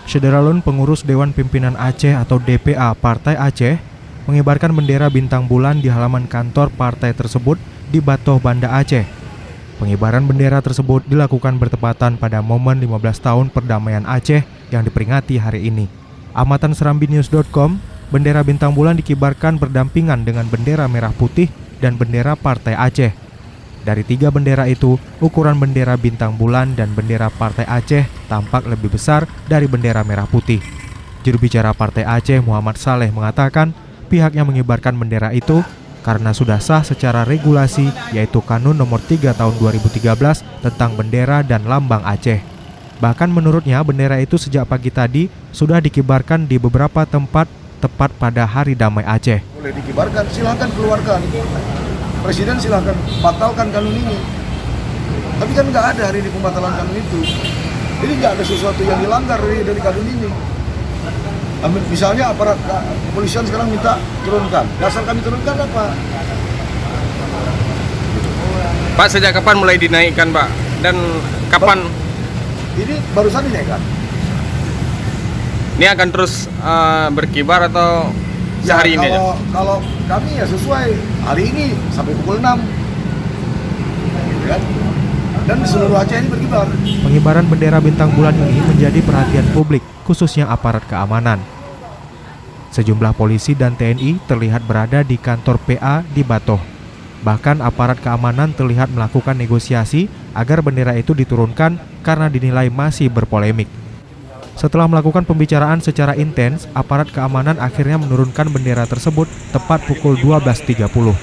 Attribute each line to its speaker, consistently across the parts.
Speaker 1: Syederalun pengurus Dewan Pimpinan Aceh atau DPA Partai Aceh mengibarkan bendera bintang bulan di halaman kantor partai tersebut di Batoh, Banda Aceh. Pengibaran bendera tersebut dilakukan bertepatan pada momen 15 tahun perdamaian Aceh yang diperingati hari ini. Amatan serambinews.com, bendera bintang bulan dikibarkan berdampingan dengan bendera merah putih dan bendera Partai Aceh. Dari 3 bendera itu, ukuran bendera bintang bulan dan bendera Partai Aceh tampak lebih besar dari bendera merah putih. Juru bicara Partai Aceh Muhammad Saleh mengatakan pihaknya mengibarkan bendera itu karena sudah sah secara regulasi, yaitu Kanun Nomor 3 Tahun 2013 tentang bendera dan lambang Aceh. Bahkan menurutnya bendera itu sejak pagi tadi sudah dikibarkan di beberapa tempat tepat pada Hari Damai Aceh.
Speaker 2: Boleh dikibarkan, silahkan keluarkan. Presiden silahkan batalkan kanun ini. Tapi kan nggak ada hari ini pembatalan kanun itu. Jadi nggak ada sesuatu yang dilanggar dari kanun ini. Misalnya aparat kepolisian sekarang minta turunkan. Dasar kami turunkan apa?
Speaker 3: Pak, sejak kapan mulai dinaikkan, Pak? Dan kapan?
Speaker 2: Ini barusan dinaikkan.
Speaker 3: Ini akan terus berkibar atau sehari ini aja?
Speaker 2: Kalau kami ya sesuai hari ini sampai pukul 6. Gitu kan? Dan di seluruh Aceh ini berkibar.
Speaker 1: Pengibaran bendera bintang bulan ini menjadi perhatian publik, khususnya aparat keamanan. Sejumlah polisi dan TNI terlihat berada di kantor PA di Batoh. Bahkan aparat keamanan terlihat melakukan negosiasi agar bendera itu diturunkan karena dinilai masih berpolemik. Setelah melakukan pembicaraan secara intens, aparat keamanan akhirnya menurunkan bendera tersebut tepat pukul 12.30.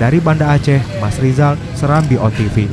Speaker 1: Dari Banda Aceh, Mas Rizal, Serambi On TV.